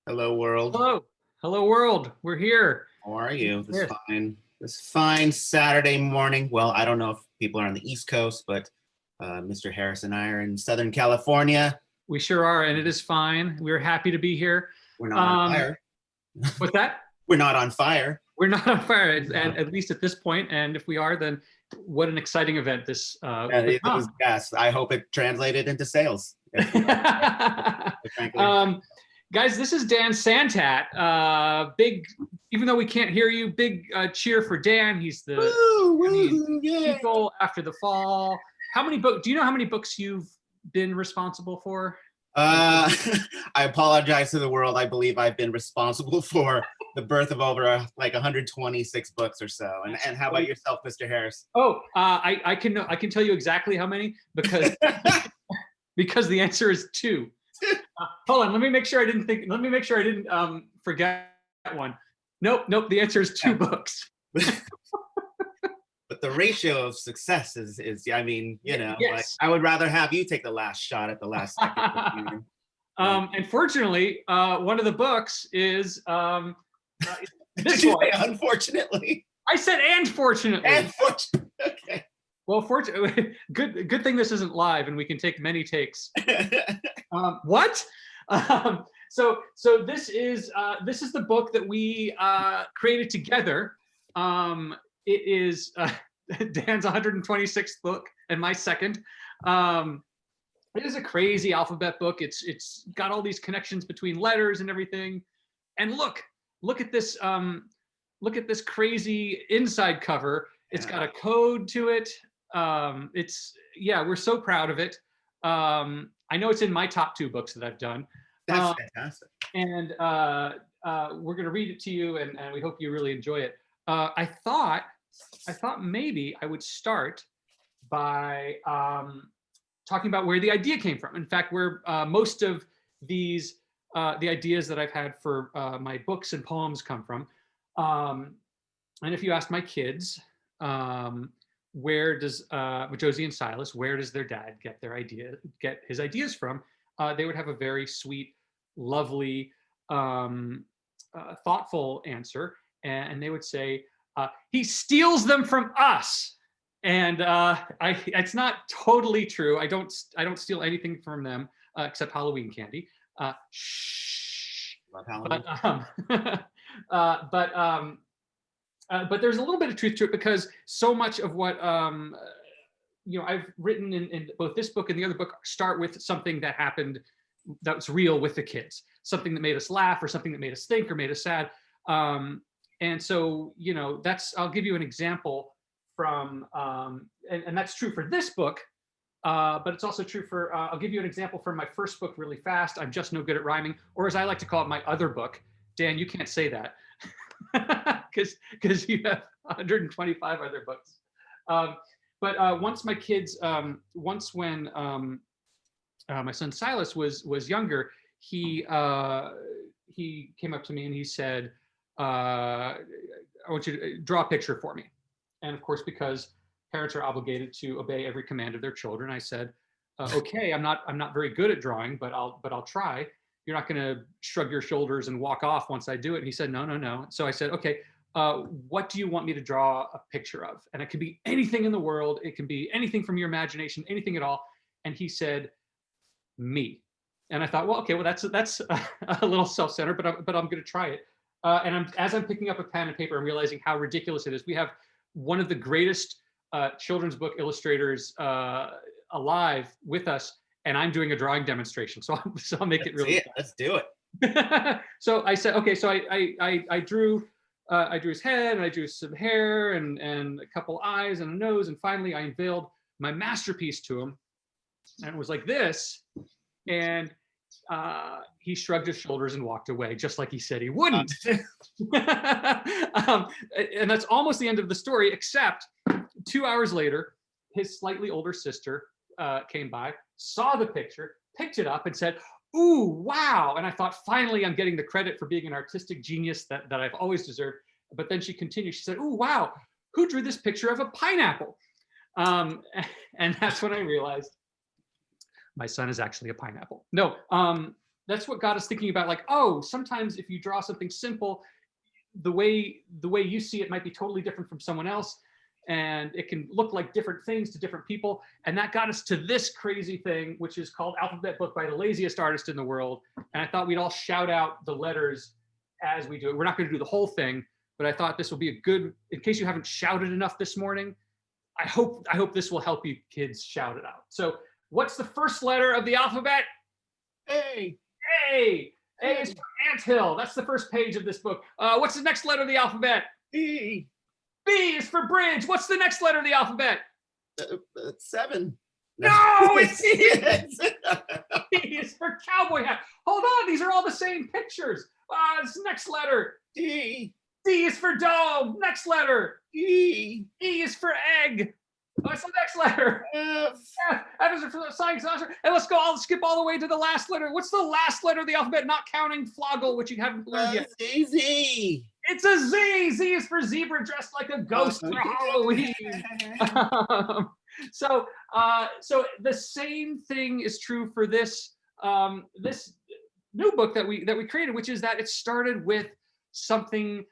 Hello, world. Hello. Hello, world. We're here. How are you? Yes. This fine Saturday morning. Well, I don't know if people are on the East Coast, but Mr. Harris and I are in Southern California. We sure are, and it is fine. We're happy to be here. We're not on fire. What's that? We're not on fire. We're not on fire, at least at this point. And if we are, then what an exciting event this Yes, I hope it translated into sales. Guys, this is Dan Santat. Big, even though we can't hear you, big cheer for Dan. He's the people after the fall. How many books? Do you know how many books you've been responsible for? I apologize to the world. I believe I've been responsible for the birth of over 126 books or so. And how about yourself, Mr. Harris? Oh, I can tell you exactly how many because because the answer is 2. Hold on, let me make sure I didn't forget one. Nope. The answer is 2 books. But the ratio of success is I mean, yes. I would rather have you take the last shot at the last second. And fortunately, one of the books is this one. Unfortunately. I said and fortunately. And fortunately. Okay. Well, fortunately, good thing this isn't live and we can take many takes. What? So this is the book that we created together. It is Dan's 126th book and my second. It is a crazy alphabet book. It's got all these connections between letters and everything. And look at this crazy inside cover. It's got a code to it. We're so proud of it. I know it's in my top 2 books that I've done. That's fantastic. And we're going to read it to you, and we hope you really enjoy it. I thought maybe I would start by talking about where the idea came from. In fact, where most of these the ideas that I've had for my books and poems come from. And if you ask my kids, where does Josie and Silas, where does their dad get his ideas from? They would have a very sweet, lovely, thoughtful answer, and they would say, he steals them from us. And it's not totally true. I don't steal anything from them except Halloween candy. Shh. Love Halloween. But there's a little bit of truth to it because so much of what I've written in both this book and the other book start with something that happened that was real with the kids, something that made us laugh or something that made us think or made us sad. And so, I'll give you an example from, and that's true for this book, but it's also true for, I'll give you an example from my first book really fast. I'm Just No Good at Rhyming, or as I like to call it, my other book. Dan, you can't say that because you have 125 other books. But once my kids, when my son Silas was younger, he came up to me and he said, I want you to draw a picture for me. And of course, because parents are obligated to obey every command of their children, I said, okay, I'm not very good at drawing, but I'll try. You're not going to shrug your shoulders and walk off once I do it. And he said, no. So I said, okay, what do you want me to draw a picture of? And it could be anything in the world. It can be anything from your imagination, anything at all. And he said, me. And I thought, well, okay, well, that's a little self-centered, but I'm going to try it. And as I'm picking up a pen and paper, I'm realizing how ridiculous it is. We have one of the greatest children's book illustrators alive with us, and I'm doing a drawing demonstration. So I'll make it really. Let's do it. So I said, okay. So I drew his head, and I drew some hair, and a couple eyes and a nose, and finally I unveiled my masterpiece to him, and it was like this, and he shrugged his shoulders and walked away, just like he said he wouldn't. And that's almost the end of the story, except 2 hours later, his slightly older sister came by, saw the picture, picked it up, and said, "Ooh, wow." And I thought, finally, I'm getting the credit for being an artistic genius that I've always deserved. But then she continued. She said, "Ooh, wow, who drew this picture of a pineapple?" And that's when I realized my son is actually a pineapple. No, that's what got us thinking about, like, oh, sometimes if you draw something simple, the way you see it might be totally different from someone else, and it can look like different things to different people. And that got us to this crazy thing, which is called Alphabet Book by the Laziest Artist in the World. And I thought we'd all shout out the letters as we do it. We're not going to do the whole thing, but I thought this will be a good, in case you haven't shouted enough this morning, I hope this will help you kids shout it out. So what's the first letter of the alphabet? A. A. A is for anthill. That's the first page of this book. What's the next letter of the alphabet? B. B is for bridge. What's the next letter of the alphabet? 7. No, it's C. C is for cowboy hat. Hold on, these are all the same pictures. This next letter. D. D is for dome. Next letter. E. E is for egg. What's the next letter? F. F is for science. And let's go. I'll skip all the way to the last letter. What's the last letter of the alphabet, not counting floggle, which you haven't learned yet? Z. It's a Z. Z is for zebra dressed like a ghost for Halloween. So the same thing is true for this this new book that we created, which is that it started with something,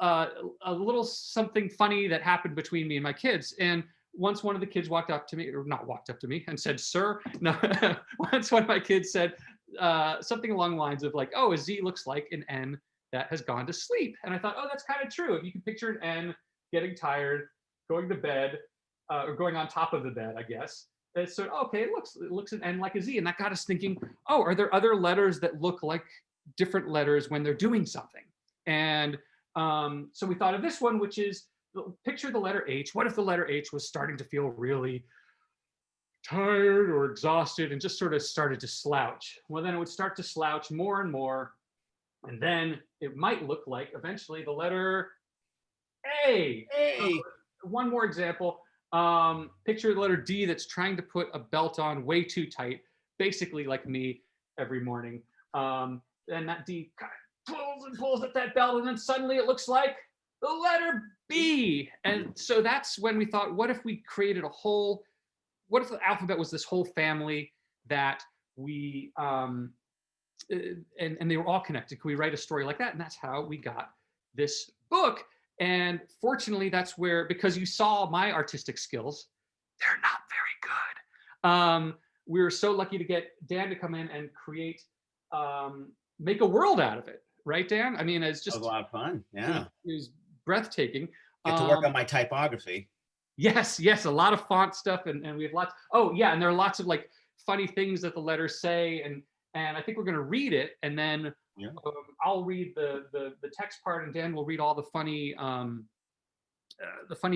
a little something funny that happened between me and my kids. And once one of the kids walked up to me, or not walked up to me, and said, "Sir," no, once one of my kids said something along the lines of like, "Oh, a Z looks like an N that has gone to sleep." And I thought, oh, that's kind of true. If you can picture an N getting tired, going to bed, or going on top of the bed, I guess. And so, okay, it looks an N like a Z. And that got us thinking, oh, are there other letters that look like different letters when they're doing something? And so we thought of this one, which is, picture the letter H. What if the letter H was starting to feel really tired or exhausted and just sort of started to slouch? Well, then it would start to slouch more and more. And then it might look like eventually the letter A. A. One more example. Picture the letter D that's trying to put a belt on way too tight, basically like me every morning. And that D kind of pulls and pulls at that belt, and then suddenly it looks like the letter B. And so that's when we thought, what if we created what if the alphabet was this whole family that we, and they were all connected? Could we write a story like that? And that's how we got this book. And fortunately, that's where, because you saw my artistic skills, they're not very good. We were so lucky to get Dan to come in and create, make a world out of it. Right, Dan? I mean, it's just a lot of fun. Yeah. It was breathtaking. Get to work on my typography. Yes, a lot of font stuff, and we have lots. Oh yeah, and there are lots of like funny things that the letters say, and I think we're going to read it, and then I'll read the text part, and Dan will read all the funny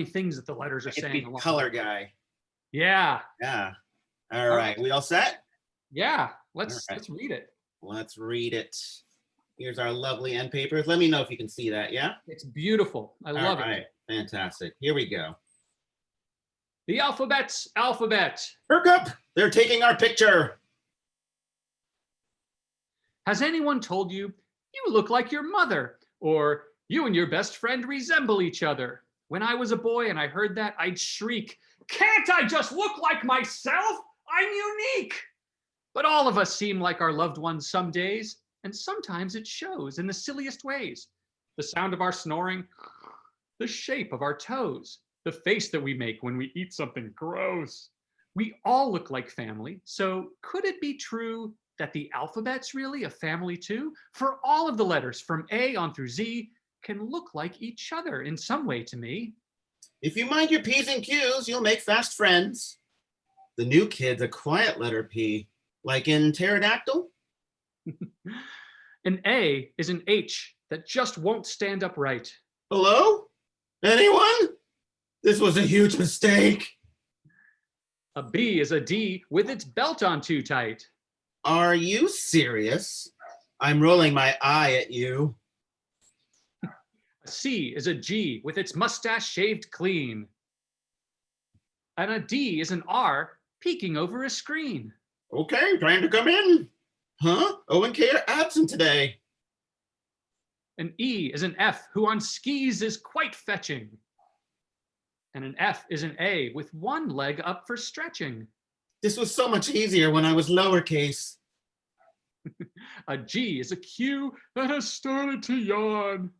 things that the letters are saying. Color guy. Yeah. Yeah. All right. We all set? Yeah. Let's read it. Let's read it. Here's our lovely end papers. Let me know if you can see that. Yeah. It's beautiful. I love it. All right. Fantastic. Here we go. The alphabet's alphabet. Perk up. They're taking our picture. Has anyone told you, you look like your mother, or you and your best friend resemble each other? When I was a boy and I heard that, I'd shriek, can't I just look like myself? I'm unique. But all of us seem like our loved ones some days, and sometimes it shows in the silliest ways. The sound of our snoring, the shape of our toes, the face that we make when we eat something gross. We all look like family, so could it be true that the alphabet's really a family too? For all of the letters from A on through Z can look like each other in some way to me. If you mind your P's and Q's, you'll make fast friends. The new kid's a quiet letter P, like in pterodactyl. An A is an H that just won't stand up right. Hello? Anyone? This was a huge mistake. A B is a D with its belt on too tight. Are you serious? I'm rolling my eye at you. A C is a G with its mustache shaved clean. And a D is an R peeking over a screen. Okay, trying to come in. Huh? O and K are absent today. An E is an F who on skis is quite fetching. And an F is an A with one leg up for stretching. This was so much easier when I was lowercase. A G is a Q that has started to yawn.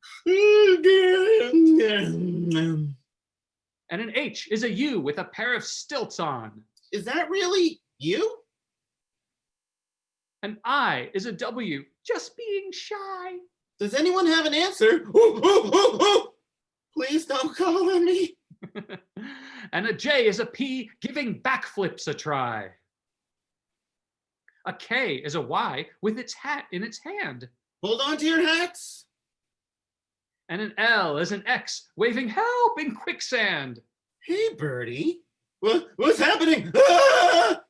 And an H is a U with a pair of stilts on. Is that really you? An I is a W, just being shy. Does anyone have an answer? Please don't call on me. And a J is a P, giving backflips a try. A K is a Y with its hat in its hand. Hold on to your hats. And an L is an X, waving help in quicksand. Hey, Birdie. What's happening? Ah!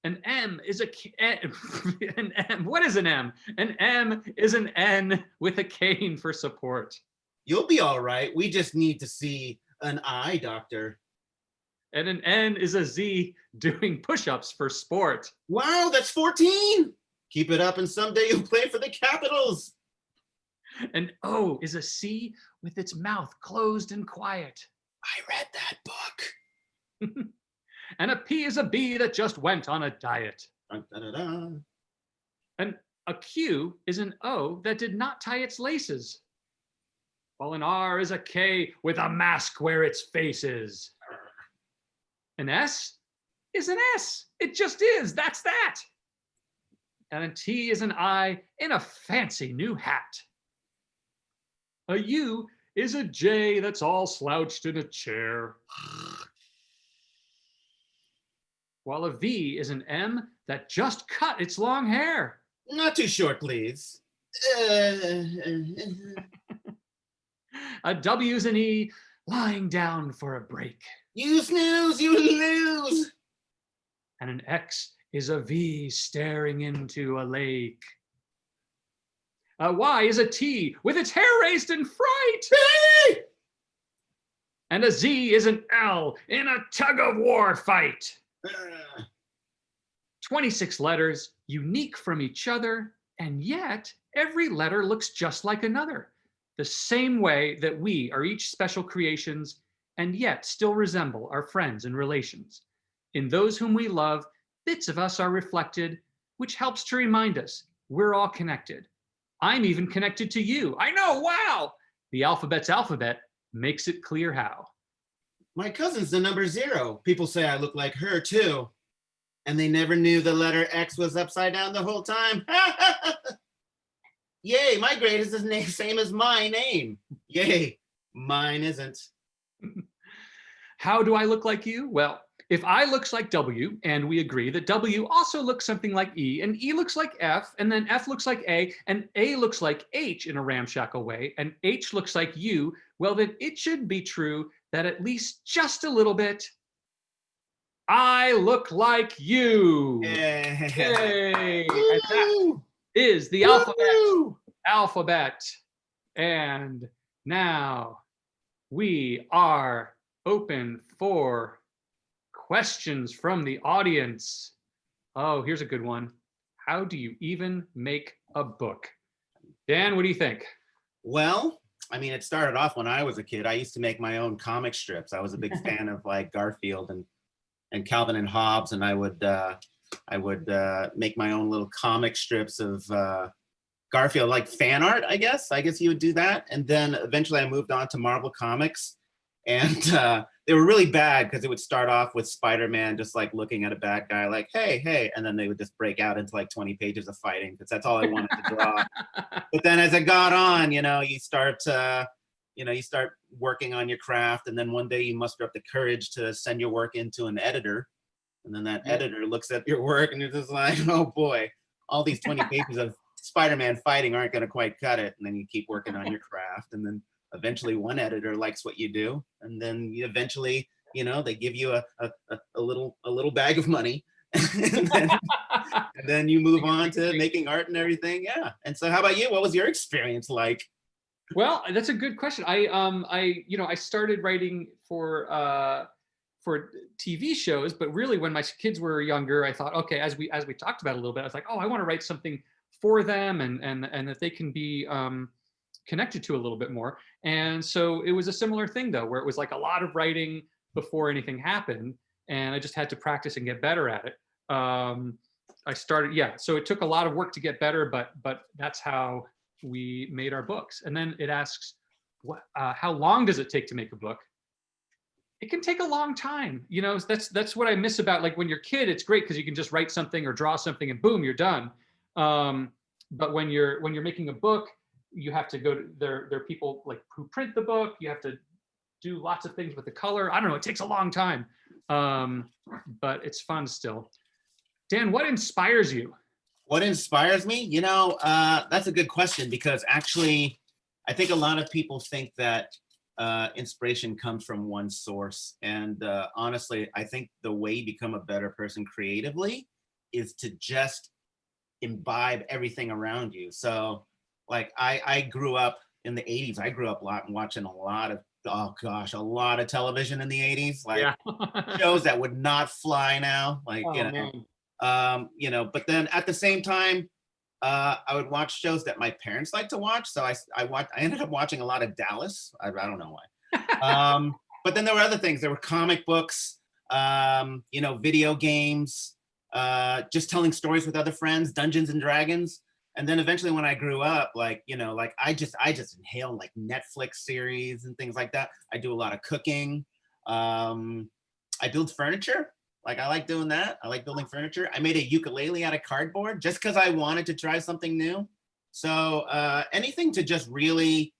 An M is an M. What is an M? An M is an N with a cane for support. You'll be all right. We just need to see an eye doctor. And an N is a Z doing push-ups for sport. Wow, that's 14. Keep it up and someday you'll play for the Capitals. An O is a C with its mouth closed and quiet. I read that book. And a P is a B that just went on a diet. Dun, dun, dun, dun. And a Q is an O that did not tie its laces. While an R is a K with a mask where its face is. An S is an S. It just is. That's that. And a T is an I in a fancy new hat. A U is a J that's all slouched in a chair. While a V is an M that just cut its long hair. Not too short, please. A W is an E lying down for a break. You snooze, you lose. And an X is a V staring into a lake. A Y is a T with its hair raised in fright. Hey! And a Z is an L in a tug of war fight. 26 letters, unique from each other, and yet every letter looks just like another. The same way that we are each special creations and yet still resemble our friends and relations. In those whom we love, bits of us are reflected, which helps to remind us we're all connected. I'm even connected to you. I know, wow! The alphabet's alphabet makes it clear how. My cousin's the number 0. People say I look like her too. And they never knew the letter X was upside down the whole time. Yay, my grade is the same as my name. Yay, mine isn't. How do I look like you? Well, if I looks like W, and we agree that W also looks something like E, and E looks like F, and then F looks like A, and A looks like H in a ramshackle way, and H looks like U, well, then it should be true that at least just a little bit, I look like you. Yay! And that is the alphabet. And now we are open for questions from the audience. Oh, here's a good one. How do you even make a book? Dan, what do you think? Well, I mean, it started off when I was a kid. I used to make my own comic strips. I was a big fan of like Garfield and Calvin and Hobbes, and I would make my own little comic strips of Garfield, like fan art, I guess. I guess you would do that. And then eventually I moved on to Marvel Comics, and they were really bad because it would start off with Spider-Man just like looking at a bad guy like, hey, hey, and then they would just break out into like 20 pages of fighting because that's all I wanted to draw. But then as it got on, you start working on your craft, and then one day you muster up the courage to send your work into an editor, and then that editor looks at your work and you're just like, oh boy, all these 20 pages of Spider-Man fighting aren't going to quite cut it. And then you keep working on your craft, and then eventually one editor likes what you do, and then you eventually, they give you a little bag of money, and then you move on to making art and everything. Yeah. And so how about you? What was your experience like? Well, that's a good question. I started writing for TV shows, but really when my kids were younger, I thought, okay, as we talked about a little bit, I was like, oh, I want to write something for them and that they can be connected to a little bit more. And so it was a similar thing though, where it was like a lot of writing before anything happened, and I just had to practice and get better at it. I started, yeah. So it took a lot of work to get better, but that's how we made our books. And then it asks, how long does it take to make a book? It can take a long time. You know, that's what I miss about, like, when you're a kid, it's great because you can just write something or draw something and boom, you're done. But when you're making a book, you have to go to there are people like who print the book. You have to do lots of things with the color. I don't know. It takes a long time, but it's fun still. Dan, what inspires you? What inspires me? You know, that's a good question, because actually, I think a lot of people think that inspiration comes from one source. And honestly, I think the way you become a better person creatively is to just imbibe everything around you. So like I grew up in the 80s. I grew up watching a lot of, oh gosh, a lot of television in the 80s, like Yeah. shows that would not fly now. Like, Oh man. you know, but then at the same time, I would watch shows that my parents like to watch. So I ended up watching a lot of Dallas. I don't know why. But then there were other things. There were comic books, you know, video games, just telling stories with other friends, Dungeons and Dragons. And then eventually when I grew up, like, you know, like I just inhaled like Netflix series and things like that. I do a lot of cooking. I build furniture. Like I like doing that. I like building furniture. I made a ukulele out of cardboard just because I wanted to try something new. So anything to just really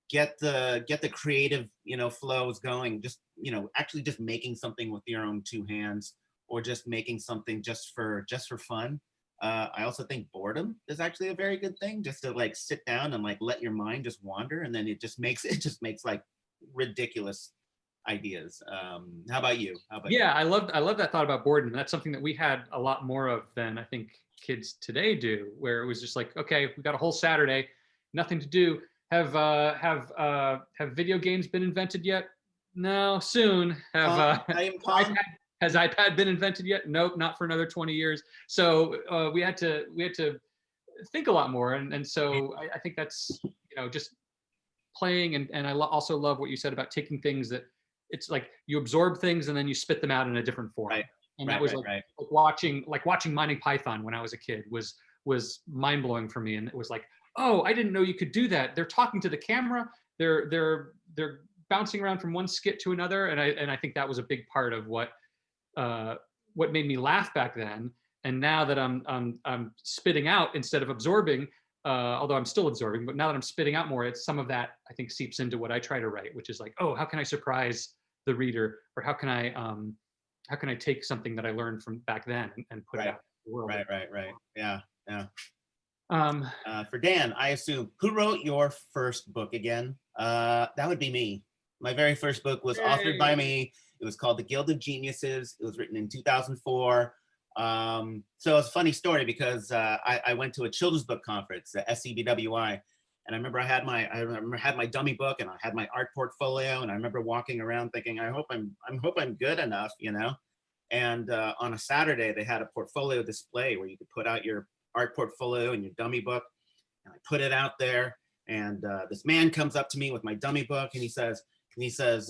get the creative, you know, flows going. Just, you know, actually just making something with your own two hands, or just making something just for fun. I also think boredom is actually a very good thing, just to like sit down and like let your mind just wander, and then it just makes like ridiculous ideas. How about you? Yeah, I love that thought about boredom. That's something that we had a lot more of than I think kids today do, where it was just like, okay, we got a whole Saturday, nothing to do. Have video games been invented yet? No, soon. Pong? Has iPad been invented yet? Nope, not for another 20 years. So we had to think a lot more, and so I think that's, you know, just playing, and I also love what you said about taking things that, it's like you absorb things and then you spit them out in a different form. Right. And right, that was right, like watching Monty Python when I was a kid was mind blowing for me. And it was like, oh, I didn't know you could do that. They're talking to the camera. They're bouncing around from one skit to another. And I think that was a big part of what made me laugh back then. And now that I'm spitting out instead of absorbing, although I'm still absorbing, but now that I'm spitting out more, it's some of that I think seeps into what I try to write, which is like, oh, how can I surprise the reader, or how can I take something that I learned from back then and put it out in the world. Right. Yeah. Um, For Dan, I assume, who wrote your first book again? That would be me. My very first book was authored by me. It was called The Guild of Geniuses. It was written in 2004. So it's a funny story, because I went to a children's book conference, the SCBWI, and I remember I had my dummy book, and I had my art portfolio, and I remember walking around thinking, I hope I'm good enough, you know. And on a Saturday, they had a portfolio display where you could put out your art portfolio and your dummy book, and I put it out there, and this man comes up to me with my dummy book, and he says,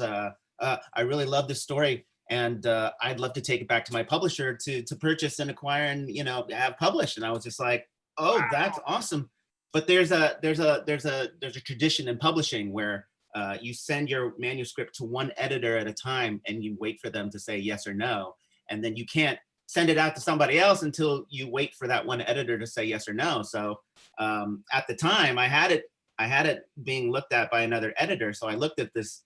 I really love this story, and I'd love to take it back to my publisher to purchase and acquire and, you know, have published. And I was just like, oh, that's awesome. But there's a tradition in publishing where you send your manuscript to one editor at a time, and you wait for them to say yes or no, and then you can't send it out to somebody else until you wait for that one editor to say yes or no. So at the time, I had it being looked at by another editor. So I looked at this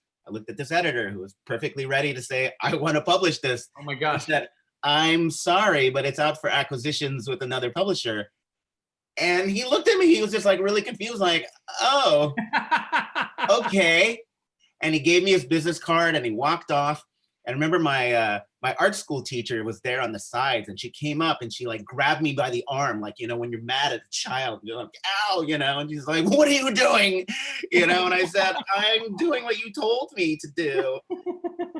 editor who was perfectly ready to say, I want to publish this. oh my gosh. I said, I'm sorry, but it's out for acquisitions with another publisher. And he looked at me, he was just like really confused, like, oh, okay. And he gave me his business card and he walked off. And I remember my art school teacher was there on the sides, and she came up and she like grabbed me by the arm, like, you know, when you're mad at a child, you're like, ow, you know, and she's like, what are you doing? You know, and I said, I'm doing what you told me to do.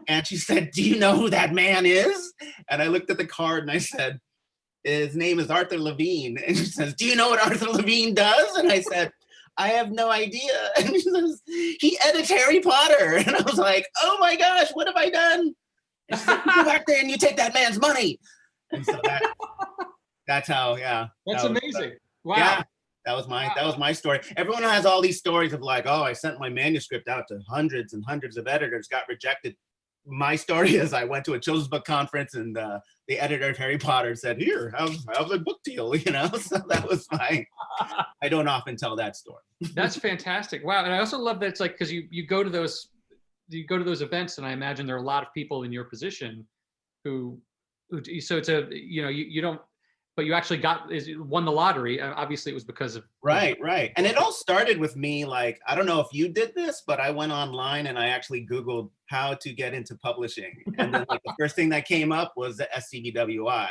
And she said, do you know who that man is? And I looked at the card and I said, his name is Arthur Levine. And she says, do you know what Arthur Levine does? And I said, I have no idea. And she says, he edits Harry Potter. And I was like, oh my gosh, what have I done? And she said, you go back there and you take that man's money. And so That's how, yeah. That's That was, amazing. Wow. yeah, that was my story. Everyone has all these stories of like, oh, I sent my manuscript out to hundreds and hundreds of editors, got rejected. My story is I went to a children's book conference and the editor of Harry Potter said, here, have a book deal, you know? So that was I don't often tell that story. That's fantastic. Wow. And I also love that it's like, because you go to those events, and I imagine there are a lot of people in your position who so it's a, you know, you don't, but you actually won the lottery. Obviously it was because of. Right. And it all started with me, like, I don't know if you did this, but I went online and I actually Googled how to get into publishing. And then like the first thing that came up was the SCBWI,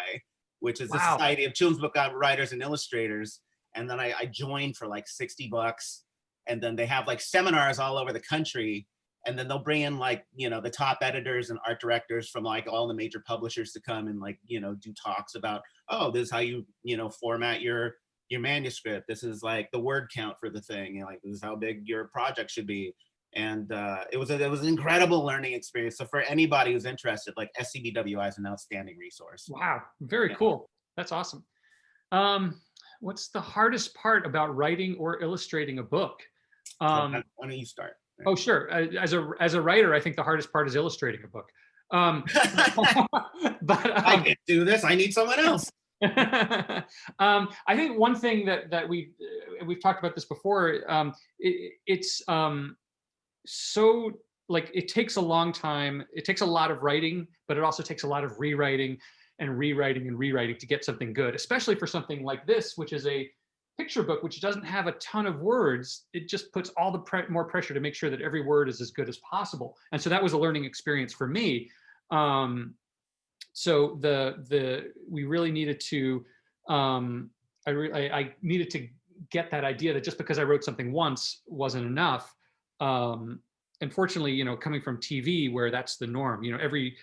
which is the Wow. Society of Children's Book Writers and Illustrators. And then I joined for like $60. And then they have like seminars all over the country. And then they'll bring in like, you know, the top editors and art directors from like all the major publishers to come and like, you know, do talks about, oh, this is how you know, format your manuscript. This is like the word count for the thing. You know, like this is how big your project should be. And it was an incredible learning experience. So for anybody who's interested, like SCBWI is an outstanding resource. Wow. Very cool. That's awesome. What's the hardest part about writing or illustrating a book? Why don't you start? Oh, sure. As a writer, I think the hardest part is illustrating a book. But I can't do this. I need someone else. I think one thing that we've talked about this before. It's so like it takes a long time. It takes a lot of writing, but it also takes a lot of rewriting to get something good, especially for something like this, which is a picture book, which doesn't have a ton of words. It just puts all the more pressure to make sure that every word is as good as possible. And so that was a learning experience for me. So we really needed to, I needed to get that idea that just because I wrote something once wasn't enough. Unfortunately, you know, coming from TV where that's the norm, you know, every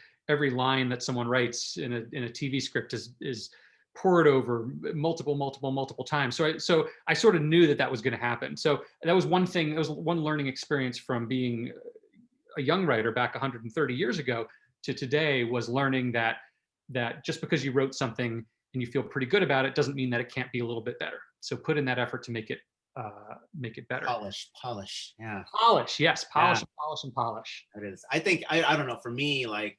line that someone writes in a TV script is poured over multiple times. So I sort of knew that was going to happen. So that was one thing. It was one learning experience from being a young writer back 130 years ago to today, was learning that just because you wrote something and you feel pretty good about it doesn't mean that it can't be a little bit better. So put in that effort to make it better. Polish. Yeah. Polish. Yes. Polish. It is. I think, I don't know, for me, like,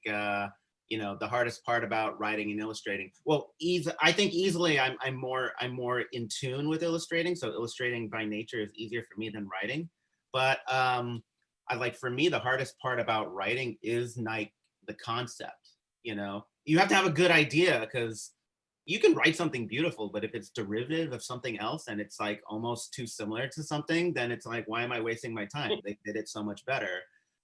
you know, the hardest part about writing and illustrating, well, I think easily I'm more in tune with illustrating. So illustrating by nature is easier for me than writing. But for me, the hardest part about writing is like the concept. You know, you have to have a good idea, because you can write something beautiful, but if it's derivative of something else and it's like almost too similar to something, then it's like, why am I wasting my time? They did it so much better.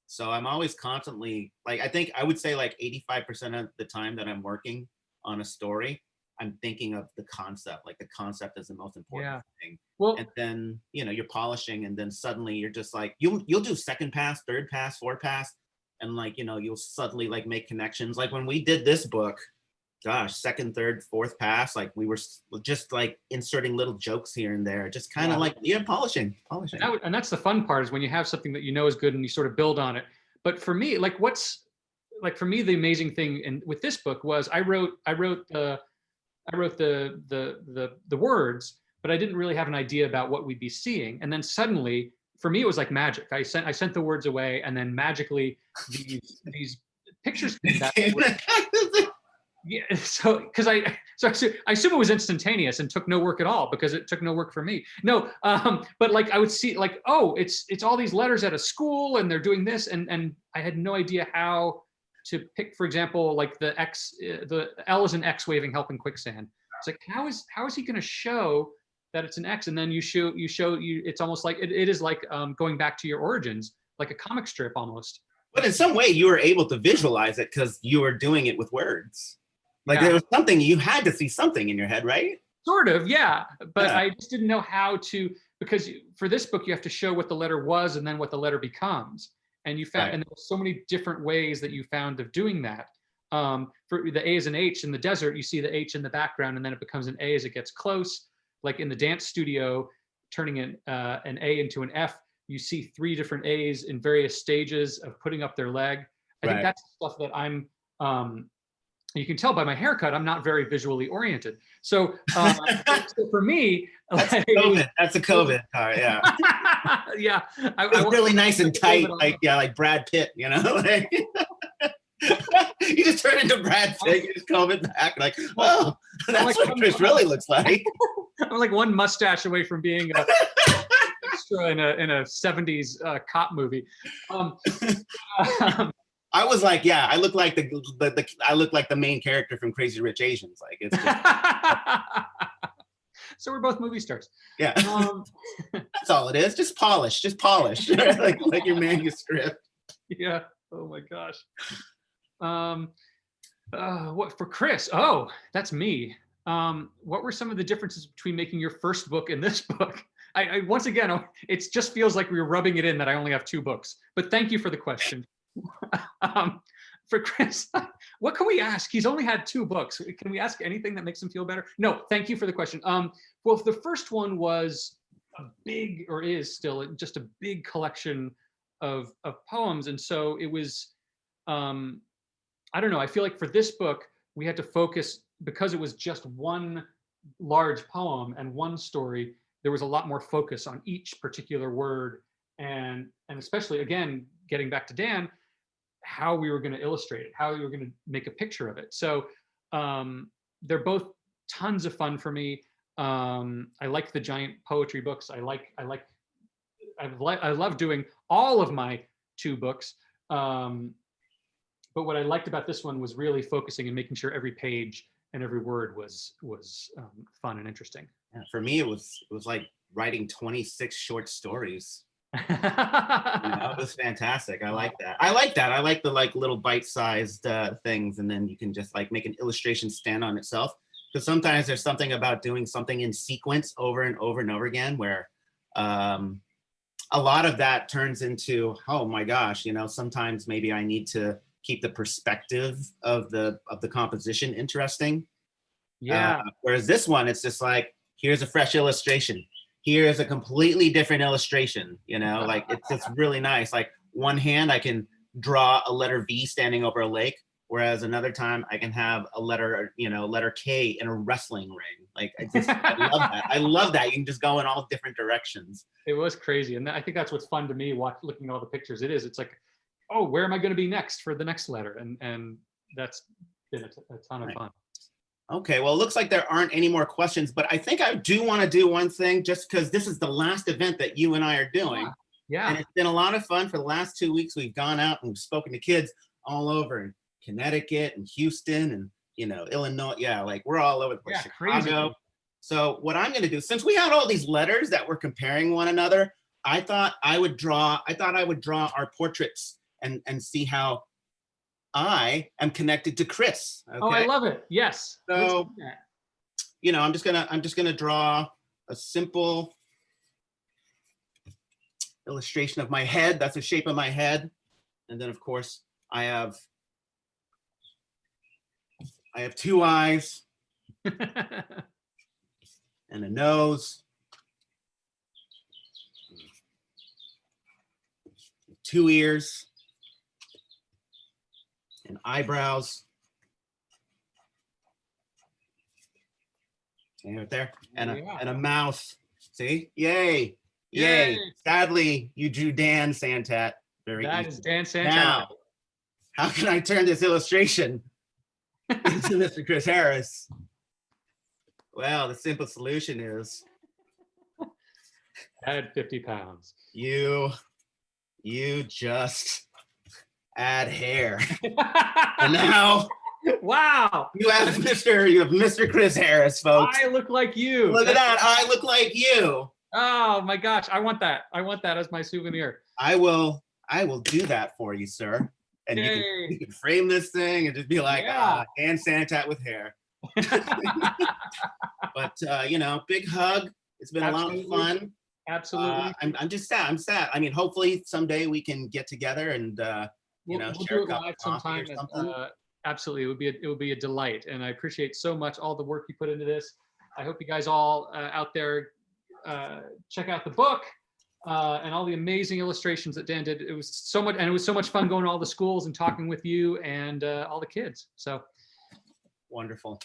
So I'm always constantly, like, I think I would say like 85% of the time that I'm working on a story, I'm thinking of the concept. Like the concept is the most important thing. Well, and then, you know, you're polishing, and then suddenly you're just like, you'll do second pass, third pass, fourth pass. And like, you know, you'll suddenly like make connections. Like when we did this book, gosh, second, third, fourth pass, like we were just like inserting little jokes here and there, just kind of like, polishing. And that's the fun part, is when you have something that you know is good and you sort of build on it. But for me, for me, the amazing thing with this book was I wrote the words, but I didn't really have an idea about what we'd be seeing. And then suddenly, for me, it was like magic. I sent the words away, and then magically these pictures came back. Yeah, so because I assume it was instantaneous and took no work at all, because it took no work for me. No, but like I would see like, oh, it's all these letters at a school and they're doing this, and I had no idea how to pick, for example, like the L is an X waving helping quicksand. It's like, how is he going to show that it's an X? And then you show it's almost like it is like going back to your origins, like a comic strip almost. But in some way you were able to visualize it because you were doing it with words. Like there was something, you had to see something in your head, right? Sort of, yeah. But I just didn't know how to, because for this book, you have to show what the letter was and then what the letter becomes. And you found, and there were so many different ways that you found of doing that. For the A is an H in the desert, you see the H in the background, and then it becomes an A as it gets close. Like in the dance studio, turning an A into an F, you see 3 different A's in various stages of putting up their leg. I think that's stuff that I'm, you can tell by my haircut, I'm not very visually oriented. So, so for me, That's like, COVID. That's a COVID card. Yeah. yeah, It's really nice and tight, on. like Brad Pitt, you know, like you just turn into Brad Pitt, you just comb it back, like, oh, that's like what Chris really looks like. I'm like one mustache away from being a extra in a 70s cop movie. I was like, yeah, I look like I look like the main character from Crazy Rich Asians. Like it's just, so we're both movie stars. yeah. That's all it is. Just polish, like your manuscript. Yeah. Oh my gosh. What for Chris? Oh, that's me. What were some of the differences between making your first book and this book? I once again, it just feels like we were rubbing it in that I only have 2 books. But thank you for the question. For Chris, what can we ask? He's only had 2 books. Can we ask anything that makes him feel better? No, thank you for the question. Well, the first one was a big, or is still just a big collection of poems, and so it was. I don't know. I feel like for this book, we had to focus because it was just one large poem and one story. There was a lot more focus on each particular word, and especially again, getting back to Dan, how we were going to illustrate it, how we were going to make a picture of it. So they're both tons of fun for me. I like the giant poetry books. I love doing all of my 2 books. But what I liked about this one was really focusing and making sure every page and every word was fun and interesting. Yeah, for me, it was like writing 26 short stories. It was fantastic. I like that. I like the like little bite-sized things, and then you can just like make an illustration stand on itself. Because sometimes there's something about doing something in sequence over and over and over again, where a lot of that turns into, oh my gosh, sometimes maybe I need to keep the perspective of the composition interesting. Yeah. Whereas this one, it's just like, here's a fresh illustration. Here's a completely different illustration, like it's just really nice. Like one hand, I can draw a letter V standing over a lake, whereas another time I can have a letter K in a wrestling ring. Like I love that. I love that. You can just go in all different directions. It was crazy. And I think that's what's fun to me, looking at all the pictures. It's like, oh, where am I going to be next for the next letter? And that's been a ton of fun. Okay, well, it looks like there aren't any more questions, but I think I do want to do one thing, just because this is the last event that you and I are doing. Yeah. And it's been a lot of fun. For the last 2 weeks, we've gone out and we've spoken to kids all over in Connecticut and Houston and, Illinois. Yeah, like we're all over the place. Yeah, Chicago. crazy. So what I'm going to do, since we had all these letters that were comparing one another, I thought I would draw our portraits and see how I am connected to Chris. Okay? Oh, I love it. Yes. So, I'm just gonna draw a simple illustration of my head. That's the shape of my head, and then of course I have 2 eyes and a nose, 2 ears, and eyebrows. See right there? And a mouth. See? Yay. Yay. Sadly, you drew Dan Santat. That is Dan Santat. Now, how can I turn this illustration into Mr. Chris Harris? Well, the simple solution is add 50 pounds. You just add hair. And now, wow, you have Mr. Chris Harris, folks. I look like you. Look at that. I look like you. Oh my gosh, I want that. I want that as my souvenir. I will do that for you, sir. And you can frame this thing and just be like, Dan Santat with hair. But big hug. It's been a lot of fun. Absolutely. I'm just sad. I'm sad. I mean, hopefully someday we can get together and we'll share do it live sometime. Absolutely, it would be a delight, and I appreciate so much all the work you put into this. I hope you guys all out there check out the book and all the amazing illustrations that Dan did. It was so much, and it was so much fun going to all the schools and talking with you and all the kids. So Wonderful.